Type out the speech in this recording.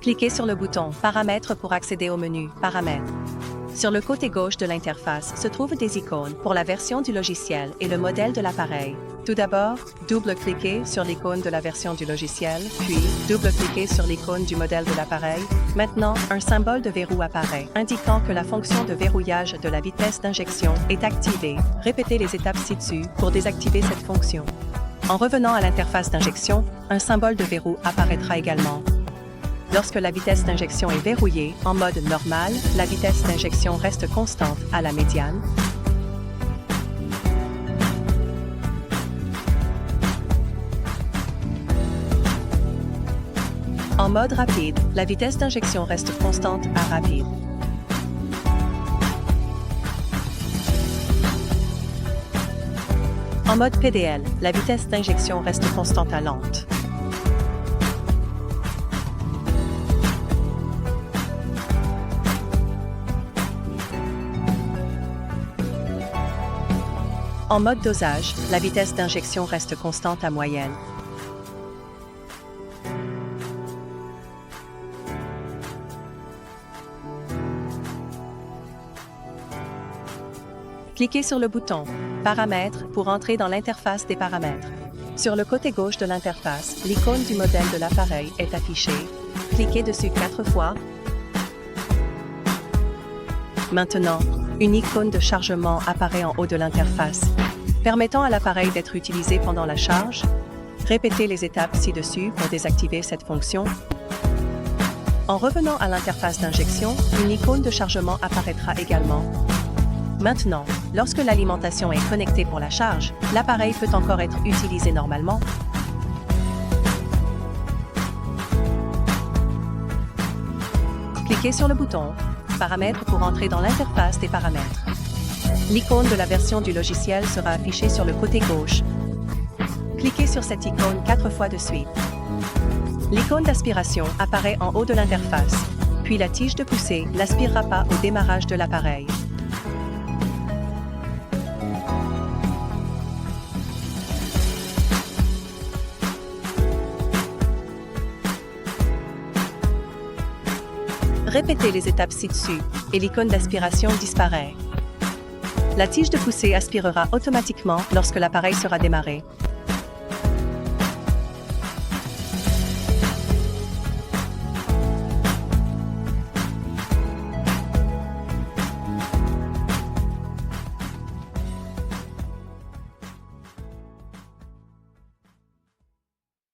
Cliquez sur le bouton « Paramètres » pour accéder au menu « Paramètres ». Sur le côté gauche de l'interface se trouvent des icônes pour la version du logiciel et le modèle de l'appareil. Tout d'abord, double-cliquez sur l'icône de la version du logiciel, puis double-cliquez sur l'icône du modèle de l'appareil. Maintenant, un symbole de verrou apparaît, indiquant que la fonction de verrouillage de la vitesse d'injection est activée. Répétez les étapes ci-dessus pour désactiver cette fonction. En revenant à l'interface d'injection, un symbole de verrou apparaîtra également. Lorsque la vitesse d'injection est verrouillée, en mode normal, la vitesse d'injection reste constante à la médiane. En mode rapide, la vitesse d'injection reste constante à rapide. En mode PDL, la vitesse d'injection reste constante à lente. En mode dosage, la vitesse d'injection reste constante à moyenne. Cliquez sur le bouton « Paramètres » pour entrer dans l'interface des paramètres. Sur le côté gauche de l'interface, l'icône du modèle de l'appareil est affichée. Cliquez dessus 4 fois. Maintenant, une icône de chargement apparaît en haut de l'interface, permettant à l'appareil d'être utilisé pendant la charge. Répétez les étapes ci-dessus pour désactiver cette fonction. En revenant à l'interface d'injection, une icône de chargement apparaîtra également. Maintenant, lorsque l'alimentation est connectée pour la charge, l'appareil peut encore être utilisé normalement. Cliquez sur le bouton « Paramètres » pour entrer dans l'interface des paramètres. L'icône de la version du logiciel sera affichée sur le côté gauche. Cliquez sur cette icône 4 fois de suite. L'icône d'aspiration apparaît en haut de l'interface, puis la tige de poussée n'aspirera pas au démarrage de l'appareil. Répétez les étapes ci-dessus et l'icône d'aspiration disparaît. La tige de poussée aspirera automatiquement lorsque l'appareil sera démarré.